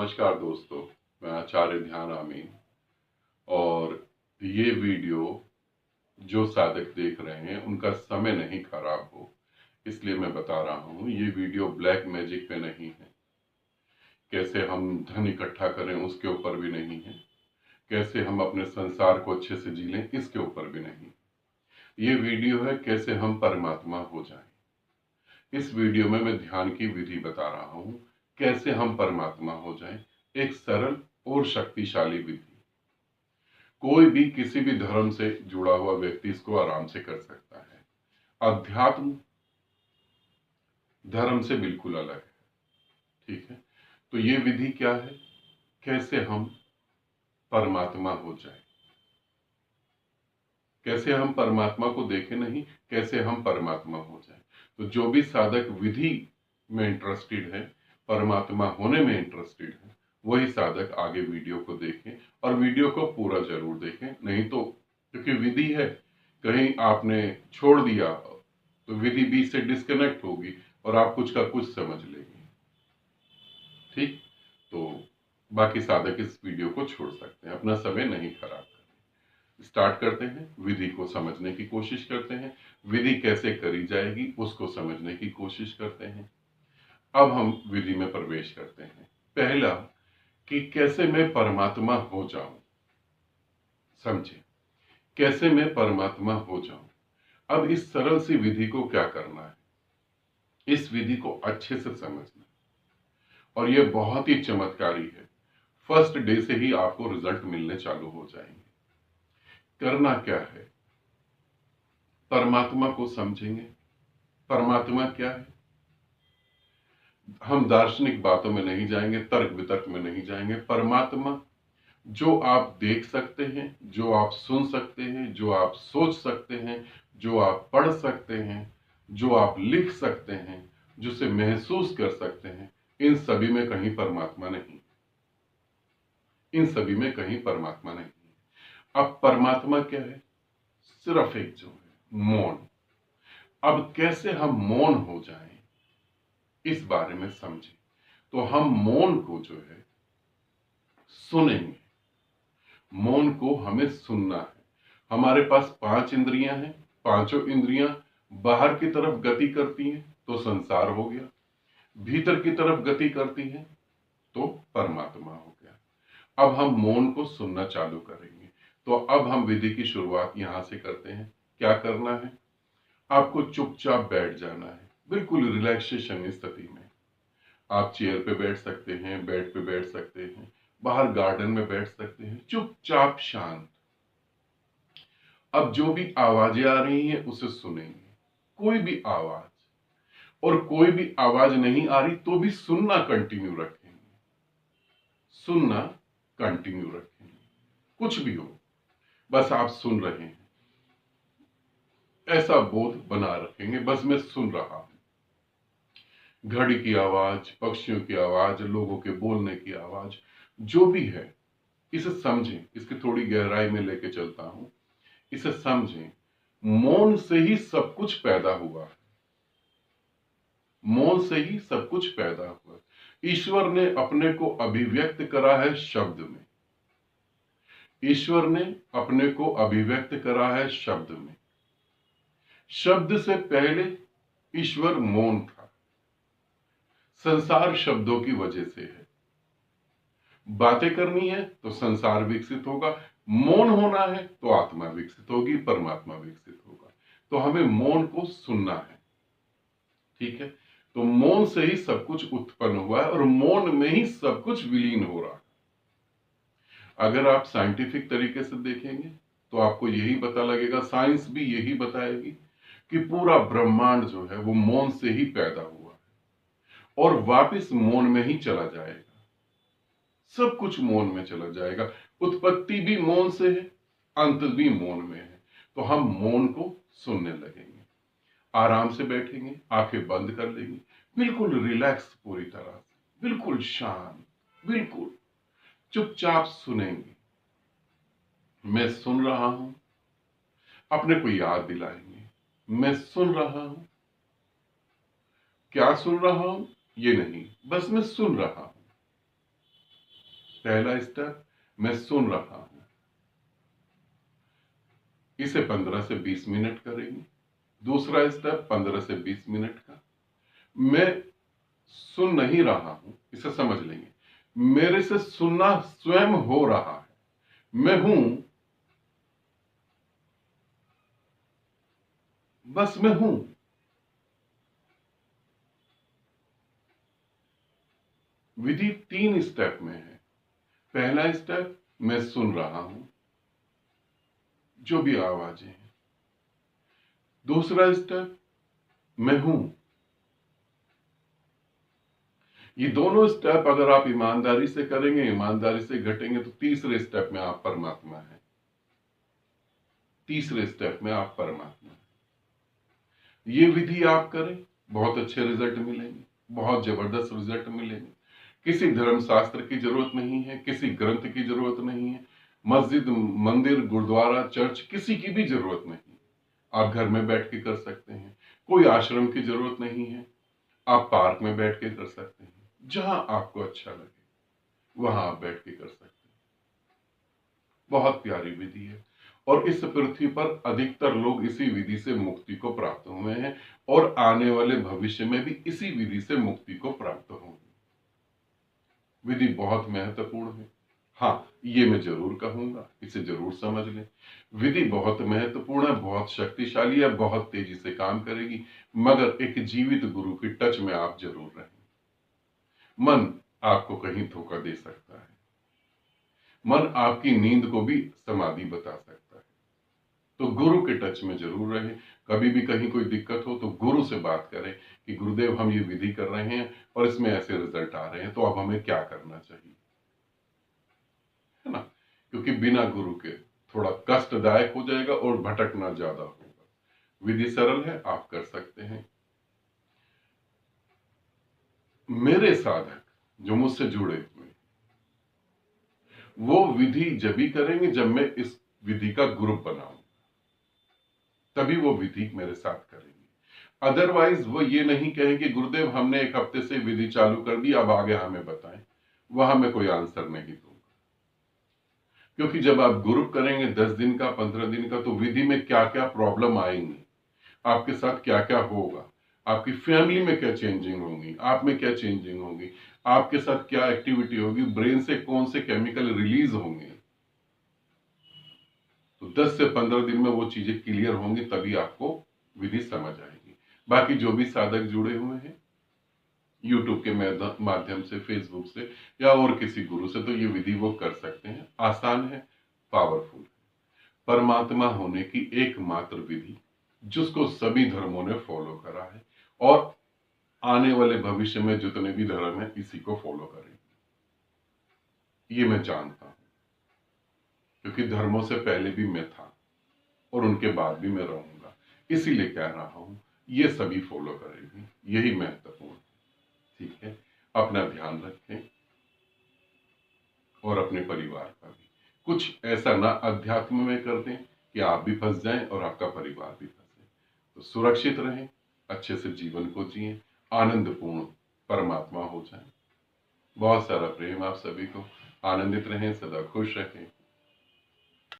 नमस्कार दोस्तों, मैं आचार्य ध्यान आमीन। और ये वीडियो जो साधक देख रहे हैं उनका समय नहीं खराब हो, इसलिए मैं बता रहा हूँ। ये वीडियो ब्लैक मैजिक पे नहीं है, कैसे हम धन इकट्ठा करें उसके ऊपर भी नहीं है, कैसे हम अपने संसार को अच्छे से जी लें इसके ऊपर भी नहीं। ये वीडियो है कैसे हम परमात्मा हो जाएं। इस वीडियो में मैं ध्यान की विधि बता रहा हूँ, कैसे हम परमात्मा हो जाएं। एक सरल और शक्तिशाली विधि। कोई भी किसी भी धर्म से जुड़ा हुआ व्यक्ति इसको आराम से कर सकता है। अध्यात्म धर्म से बिल्कुल अलग है, ठीक है। तो ये विधि क्या है, कैसे हम परमात्मा हो जाए, कैसे हम परमात्मा को देखें नहीं, कैसे हम परमात्मा हो जाए। तो जो भी साधक विधि में इंटरेस्टेड है, परमात्मा होने में इंटरेस्टेड है, वही साधक आगे वीडियो को देखें और वीडियो को पूरा जरूर देखें। नहीं तो क्योंकि विधि है, कहीं आपने छोड़ दिया तो विधि बीच से डिस्कनेक्ट होगी और आप कुछ का कुछ समझ लेंगे, ठीक। तो बाकी साधक इस वीडियो को छोड़ सकते हैं, अपना समय नहीं खराब करें। स्टार्ट करते हैं, विधि को समझने की कोशिश करते हैं, विधि कैसे करी जाएगी उसको समझने की कोशिश करते हैं। अब हम विधि में प्रवेश करते हैं। पहला कि कैसे मैं परमात्मा हो जाऊं, समझे, कैसे मैं परमात्मा हो जाऊं। अब इस सरल सी विधि को क्या करना है, इस विधि को अच्छे से समझना, और यह बहुत ही चमत्कारी है। फर्स्ट डे से ही आपको रिजल्ट मिलने चालू हो जाएंगे। करना क्या है, परमात्मा को समझेंगे। परमात्मा क्या है, हम दार्शनिक बातों में नहीं जाएंगे, तर्क वितर्क में नहीं जाएंगे। परमात्मा जो आप देख सकते हैं, जो आप सुन सकते हैं, जो आप सोच सकते हैं, जो आप पढ़ सकते हैं, जो आप लिख सकते हैं, जिसे महसूस कर सकते हैं, इन सभी में कहीं परमात्मा नहीं, इन सभी में कहीं परमात्मा नहीं। अब परमात्मा क्या है, सिर्फ एक जो है मौन। अब कैसे हम मौन हो जाएं इस बारे में समझें। तो हम मौन को जो है सुनेंगे, मौन को हमें सुनना है। हमारे पास 5 इंद्रियां हैं, पांचों इंद्रियां बाहर की तरफ गति करती हैं तो संसार हो गया, भीतर की तरफ गति करती हैं तो परमात्मा हो गया। अब हम मौन को सुनना चालू करेंगे। तो अब हम विधि की शुरुआत यहां से करते हैं। क्या करना है, आपको चुपचाप बैठ जाना है, बिल्कुल रिलैक्सेशन स्थिति में। आप चेयर पे बैठ सकते हैं, बेड पे बैठ सकते हैं, बाहर गार्डन में बैठ सकते हैं, चुपचाप शांत। अब जो भी आवाजें आ रही हैं उसे सुनेंगे, कोई भी आवाज, और कोई भी आवाज नहीं आ रही तो भी सुनना कंटिन्यू रखेंगे, सुनना कंटिन्यू रखेंगे। कुछ भी हो, बस आप सुन रहे हैं, ऐसा बोध बना रखेंगे, बस मैं सुन रहा हूं। घड़ी की आवाज, पक्षियों की आवाज, लोगों के बोलने की आवाज, जो भी है इसे समझें। इसकी थोड़ी गहराई में लेके चलता हूं, इसे समझें। मौन से ही सब कुछ पैदा हुआ है, मौन से ही सब कुछ पैदा हुआ। ईश्वर ने अपने को अभिव्यक्त करा है शब्द में, ईश्वर ने अपने को अभिव्यक्त करा है शब्द में। शब्द से पहले ईश्वर मौन था, संसार शब्दों की वजह से है। बातें करनी है तो संसार विकसित होगा, मौन होना है तो आत्मा विकसित होगी, परमात्मा विकसित होगा। तो हमें मौन को सुनना है, ठीक है। तो मौन से ही सब कुछ उत्पन्न हुआ है और मौन में ही सब कुछ विलीन हो रहा है। अगर आप साइंटिफिक तरीके से देखेंगे तो आपको यही पता लगेगा, साइंस भी यही बताएगी कि पूरा ब्रह्मांड जो है वो मौन से ही पैदा हुआ है और वापस मौन में ही चला जाएगा। सब कुछ मौन में चला जाएगा, उत्पत्ति भी मौन से है, अंत भी मौन में है। तो हम मौन को सुनने लगेंगे, आराम से बैठेंगे, आंखें बंद कर लेंगे, बिल्कुल रिलैक्स, पूरी तरह से बिल्कुल शांत, बिल्कुल चुपचाप सुनेंगे। मैं सुन रहा हूं, अपने को याद दिलाएंगे, मैं सुन रहा हूं। क्या सुन रहा हूं ये नहीं, बस मैं सुन रहा हूं। पहला स्टेप, मैं सुन रहा हूं, इसे 15 से 20 मिनट करेंगे। दूसरा स्टेप 15 से 20 मिनट का, मैं सुन नहीं रहा हूं, इसे समझ लेंगे। मेरे से सुनना स्वयं हो रहा है, मैं हूं, बस मैं हूं। विधि 3 स्टेप में है। पहला स्टेप, मैं सुन रहा हूं जो भी आवाजें हैं। दूसरा स्टेप, मैं हूं। ये दोनों स्टेप अगर आप ईमानदारी से करेंगे, ईमानदारी से घटेंगे, तो तीसरे स्टेप में आप परमात्मा हैं। तीसरे स्टेप में आप परमात्मा हैं। ये विधि आप करें, बहुत अच्छे रिजल्ट मिलेंगे, बहुत जबरदस्त रिजल्ट मिलेंगे। किसी धर्म शास्त्र की जरूरत नहीं है, किसी ग्रंथ की जरूरत नहीं है, मस्जिद, मंदिर, गुरुद्वारा, चर्च, किसी की भी जरूरत नहीं। आप घर में बैठ के कर सकते हैं, कोई आश्रम की जरूरत नहीं है, आप पार्क में बैठ के कर सकते हैं, जहां आपको अच्छा लगे वहां आप बैठ के कर सकते हैं। बहुत प्यारी विधि है और इस पृथ्वी पर अधिकतर लोग इसी विधि से मुक्ति को प्राप्त हुए हैं और आने वाले भविष्य में भी इसी विधि से मुक्ति को प्राप्त होंगे। विधि बहुत महत्वपूर्ण है। हाँ, ये मैं जरूर कहूंगा, इसे जरूर समझ लें। विधि बहुत महत्वपूर्ण है, बहुत शक्तिशाली है, बहुत तेजी से काम करेगी, मगर एक जीवित गुरु की टच में आप जरूर रहें। मन आपको कहीं धोखा दे सकता है, मन आपकी नींद को भी समाधि बता सकता है, तो गुरु के टच में जरूर रहें। कभी भी कहीं कोई दिक्कत हो तो गुरु से बात करें कि गुरुदेव हम ये विधि कर रहे हैं और इसमें ऐसे रिजल्ट आ रहे हैं, तो अब हमें क्या करना चाहिए, है ना। क्योंकि बिना गुरु के थोड़ा कष्टदायक हो जाएगा और भटकना ज्यादा होगा। विधि सरल है, आप कर सकते हैं। मेरे साधक जो मुझसे जुड़े हुए, वो विधि जब भी करेंगे जब मैं इस विधि का ग्रुप बनाऊं, तभी वो विधि मेरे साथ करेंगे। अदरवाइज वो ये नहीं कहेंगे गुरुदेव हमने 1 हफ्ते से विधि चालू कर दी, अब आगे हमें बताएं, वहां मैं कोई आंसर नहीं दूंगा। क्योंकि जब आप ग्रुप करेंगे 10 दिन का, 15 दिन का, तो विधि में क्या क्या प्रॉब्लम आएंगी, आपके साथ क्या क्या होगा, आपकी फैमिली में क्या चेंजिंग होंगी, आप में क्या चेंजिंग होगी, आपके साथ क्या एक्टिविटी होगी, ब्रेन से कौन से केमिकल रिलीज होंगे, तो 10 से 15 दिन में वो चीजें क्लियर होंगी, तभी आपको विधि समझ आएगी। बाकी जो भी साधक जुड़े हुए हैं यूट्यूब के माध्यम से, फेसबुक से या और किसी गुरु से, तो ये विधि वो कर सकते हैं। आसान है, पावरफुल है, परमात्मा होने की एकमात्र विधि जिसको सभी धर्मों ने फॉलो करा है और आने वाले भविष्य में जितने भी धर्म है इसी को फॉलो करेंगे, ये मैं जानता हूं। क्योंकि धर्मों से पहले भी मैं था और उनके बाद भी मैं रहूंगा, इसीलिए कह रहा हूं ये सभी फॉलो करेंगे, यही महत्वपूर्ण है। ठीक है, अपना ध्यान रखें और अपने परिवार का भी। कुछ ऐसा ना अध्यात्म में कर दें कि आप भी फंस जाएं और आपका परिवार भी फंसे। तो सुरक्षित रहें, अच्छे से जीवन को जिएं, आनंदपूर्ण परमात्मा हो जाएं। बहुत सारा प्रेम आप सभी को, आनंदित रहें, सदा खुश रहें।